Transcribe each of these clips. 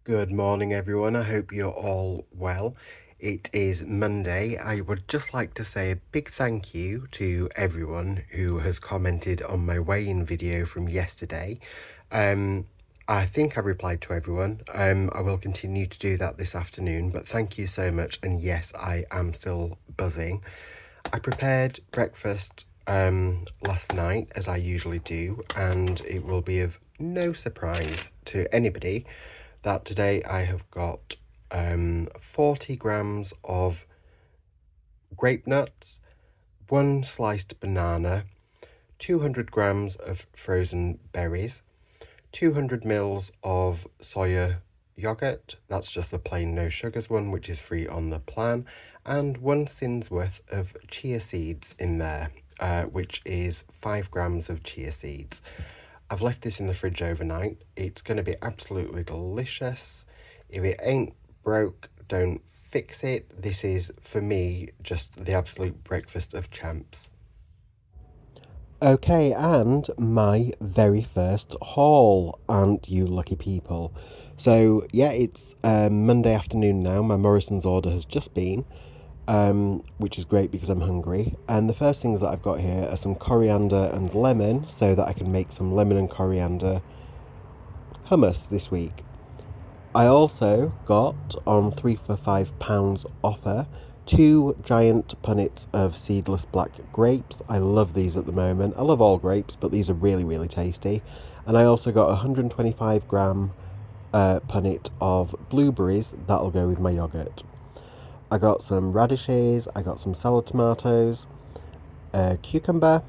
Good morning, everyone. I hope you're all well. It is Monday. I would just like to say a big thank you to everyone who has commented on my weigh-in video from yesterday. I think I replied to everyone. I will continue to do that this afternoon, but thank you so much. And yes, I am still buzzing. I prepared breakfast last night, as I usually do, and it will be of no surprise to anybody that today I have got 40 grams of grape nuts, one sliced banana, 200 grams of frozen berries, 200 mils of soya yogurt, that's just the plain no sugars one, which is free on the plan, and one syns worth of chia seeds in there, which is 5 grams of chia seeds. I've left this in the fridge overnight. It's going to be absolutely delicious. If it ain't broke, don't fix it. This is, for me, just the absolute breakfast of champs. Okay, and my very first haul, aren't you lucky people? So, yeah, it's Monday afternoon now. My Morrisons order has just been, which is great because I'm hungry. And the first things that I've got here are some coriander and lemon so that I can make some lemon and coriander hummus this week. I also got, on 3 for £5 offer, 2 giant punnets of seedless black grapes. I love these at the moment. I love all grapes, but these are really, really tasty. And I also got a 125 gram punnet of blueberries. That'll go with my yoghurt. I got some radishes, I got some salad tomatoes, a cucumber,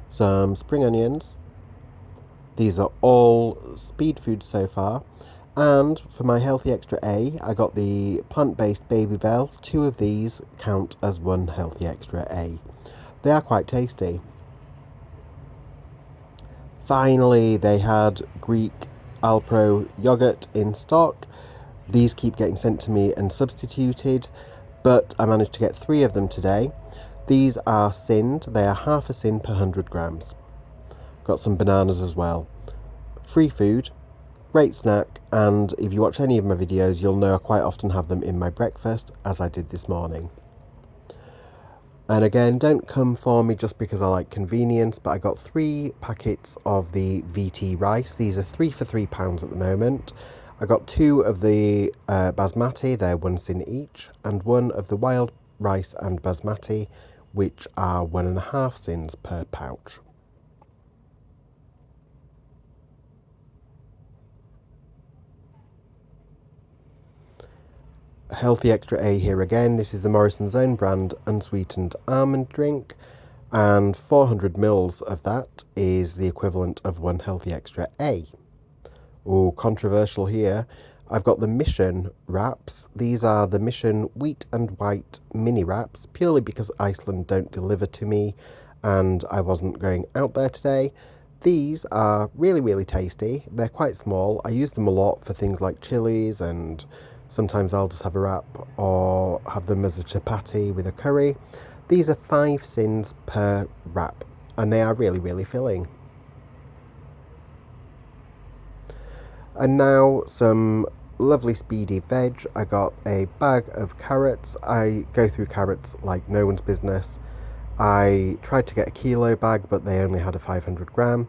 some spring onions. These are all speed foods so far. And for my Healthy Extra A, I got the plant-based Baby Bell. 2 of these count as one Healthy Extra A. They are quite tasty. Finally, they had Greek Alpro yogurt in stock. These keep getting sent to me and substituted, but I managed to get 3 of them today. These are synned. They are half a syn per 100 grams. Got some bananas as well. Free food, great snack, and if you watch any of my videos, you'll know I quite often have them in my breakfast, as I did this morning. And again, don't come for me just because I like convenience, but I got 3 packets of the VT rice. These are 3 for £3 at the moment. I got 2 of the basmati, they're 1 syn each, and 1 of the wild rice and basmati, which are 1.5 syns per pouch. Healthy Extra A here again. This is the Morrisons own brand unsweetened almond drink, and 400 mils of that is the equivalent of 1 Healthy Extra A. Oh, controversial here. I've got the Mission wraps. These are the Mission wheat and white mini wraps, purely because Iceland don't deliver to me and I wasn't going out there today. These are really, really tasty. They're quite small. I use them a lot for things like chilies, and sometimes I'll just have a wrap or have them as a chapati with a curry. These are 5 syns per wrap, and they are really, really filling. And now some lovely speedy veg. I got a bag of carrots. I go through carrots like no one's business. I tried to get a kilo bag, but they only had a 500 gram.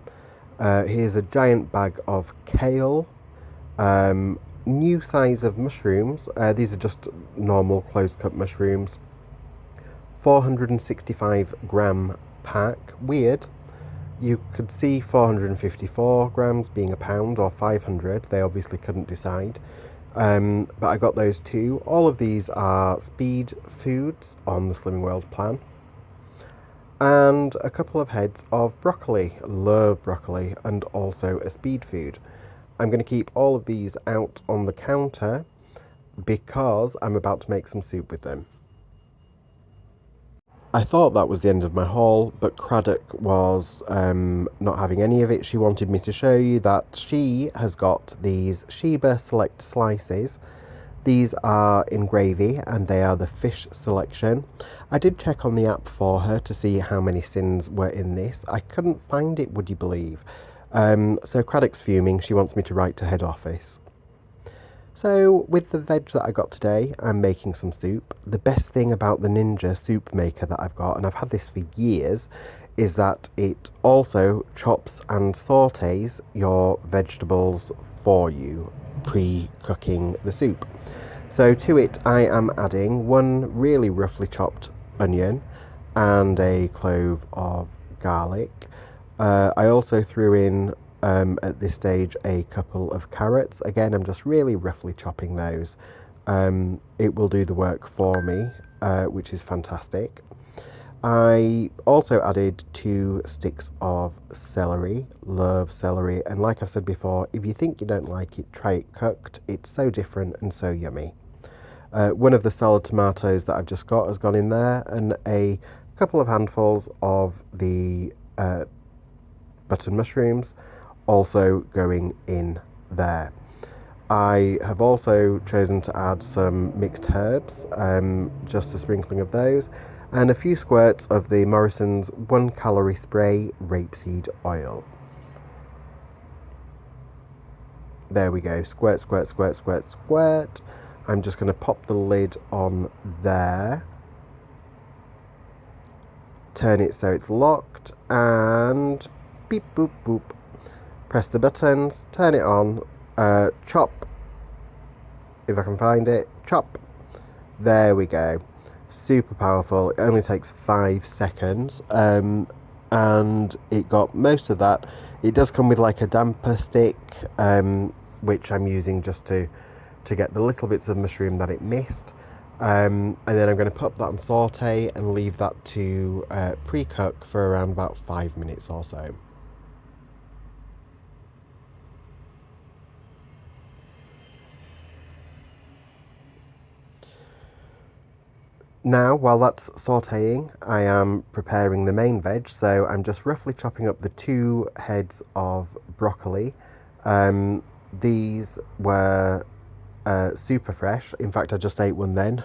Here's a giant bag of kale. New size of mushrooms. These are just normal closed cup mushrooms. 465 gram pack. Weird. You could see 454 grams being a pound or 500. They obviously couldn't decide. But I got those 2. All of these are speed foods on the Slimming World plan. And a couple of heads of broccoli. Love broccoli, and also a speed food. I'm going to keep all of these out on the counter because I'm about to make some soup with them. I thought that was the end of my haul, but Craddock was not having any of it. She wanted me to show you that she has got these Sheba Select slices. These are in gravy and they are the fish selection. I did check on the app for her to see how many syns were in this. I couldn't find it, would you believe? So Craddock's fuming, she wants me to write to head office. So with the veg that I got today, I'm making some soup. The best thing about the Ninja soup maker that I've got, and I've had this for years, is that it also chops and sautés your vegetables for you, pre-cooking the soup. So to it I am adding one really roughly chopped onion and a clove of garlic. I also threw in at this stage a couple of carrots. Again, I'm just really roughly chopping those. It will do the work for me, which is fantastic. I also added 2 sticks of celery. Love celery, and like I've said before, if you think you don't like it, try it cooked. It's so different and so yummy. One of the salad tomatoes that I've just got has gone in there, and a couple of handfuls of the button mushrooms also going in there. I have also chosen to add some mixed herbs, just a sprinkling of those, and a few squirts of the Morrisons 1 calorie spray rapeseed oil. There we go, squirt, squirt, squirt, squirt, squirt. I'm just going to pop the lid on there, turn it so it's locked, and beep, boop, boop. Press the buttons, turn it on, chop, if I can find it, chop. There we go. Super powerful. It only takes 5 seconds, and it got most of that. It does come with like a damper stick, which I'm using just to get the little bits of mushroom that it missed. And then I'm going to put that on saute and leave that to pre-cook for around about 5 minutes or so. Now, while that's sautéing, I am preparing the main veg, so I'm just roughly chopping up the 2 heads of broccoli. These were super fresh. In fact, I just ate one then.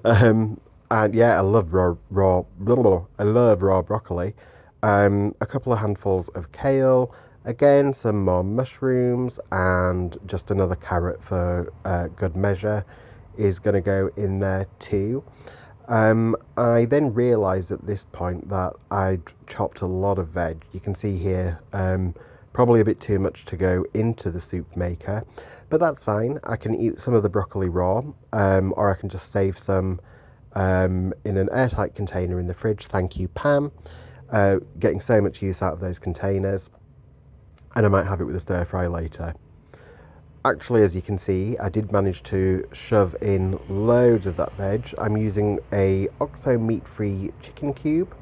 And yeah, I love I love raw broccoli. A couple of handfuls of kale, again some more mushrooms, and just another carrot for good measure is going to go in there too. I then realised at this point that I'd chopped a lot of veg. You can see here, probably a bit too much to go into the soup maker, but that's fine. I can eat some of the broccoli raw, or I can just save some in an airtight container in the fridge. Thank you, Pam. Getting so much use out of those containers, and I might have it with a stir fry later. Actually, as you can see, I did manage to shove in loads of that veg. I'm using a XOXO meat-free chicken cube.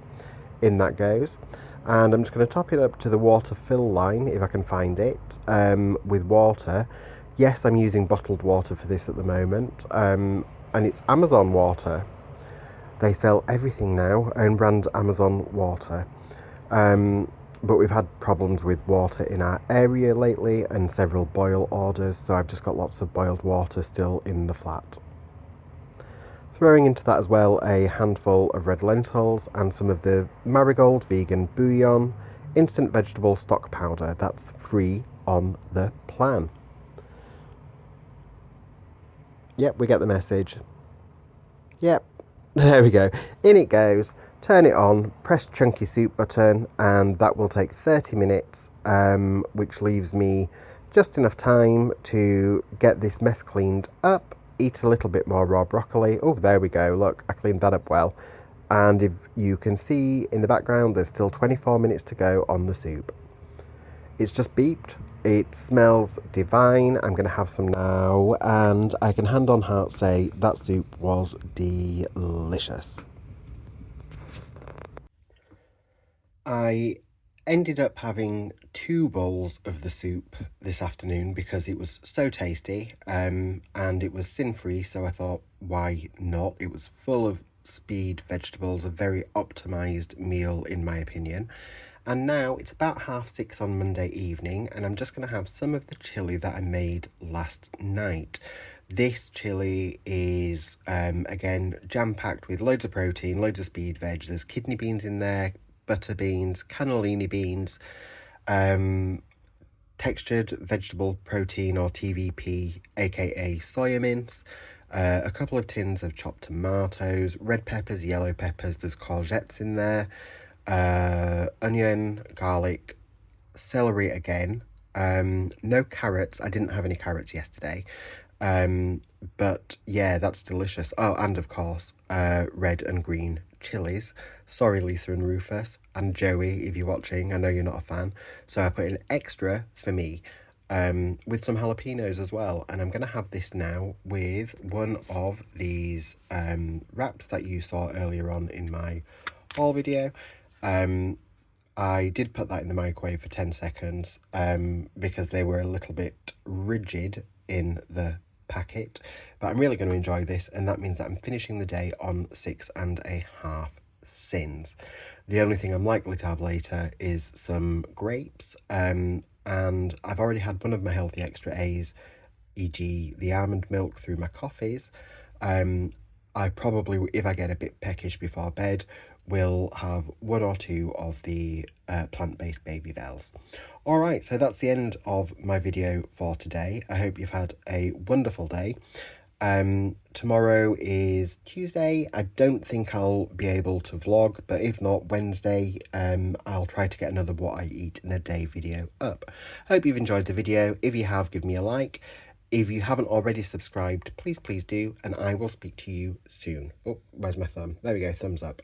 In that goes. And I'm just going to top it up to the water fill line, if I can find it, with water. Yes, I'm using bottled water for this at the moment, and it's Amazon water. They sell everything now, own brand Amazon water. But we've had problems with water in our area lately and several boil orders, so I've just got lots of boiled water still in the flat. Throwing into that as well a handful of red lentils and some of the Marigold vegan bouillon instant vegetable stock powder. That's free on the plan. Yep, we get the message. Yep, there we go. In it goes. Turn it on, press chunky soup button, and that will take 30 minutes, which leaves me just enough time to get this mess cleaned up, eat a little bit more raw broccoli. Oh, there we go. Look, I cleaned that up well. And if you can see in the background, there's still 24 minutes to go on the soup. It's just beeped. It smells divine. I'm going to have some now, and I can hand on heart say that soup was delicious. I ended up having 2 bowls of the soup this afternoon because it was so tasty, and it was sin-free, so I thought, why not? It was full of speed vegetables, a very optimised meal in my opinion. And now it's about 6:30 on Monday evening, and I'm just going to have some of the chilli that I made last night. This chilli is, again, jam-packed with loads of protein, loads of speed veg. There's kidney beans in there, butter beans, cannellini beans, Textured vegetable protein or TVP, aka soya mince, a couple of tins of chopped tomatoes, red peppers, yellow peppers, there's courgettes in there, onion, garlic, celery again, no carrots. I didn't have any carrots yesterday. But yeah, that's delicious. Oh, and of course, red and green chilies. Sorry, Lisa and Rufus, and Joey, if you're watching. I know you're not a fan. So I put in extra for me, with some jalapenos as well. And I'm going to have this now with one of these wraps that you saw earlier on in my haul video. I did put that in the microwave for 10 seconds because they were a little bit rigid in the packet, but I'm really going to enjoy this, and that means that I'm finishing the day on 6.5 syns. The only thing I'm likely to have later is some grapes, and I've already had one of my healthy extra A's, e.g. the almond milk, through my coffees. I probably, if I get a bit peckish before bed, will have one or two of the plant-based Baby Bells. Alright, so that's the end of my video for today. I hope you've had a wonderful day. Tomorrow is Tuesday. I don't think I'll be able to vlog, but if not, Wednesday, I'll try to get another What I Eat in a Day video up. Hope you've enjoyed the video. If you have, give me a like. If you haven't already subscribed, please do, and I will speak to you soon. Oh, where's my thumb? There we go, thumbs up.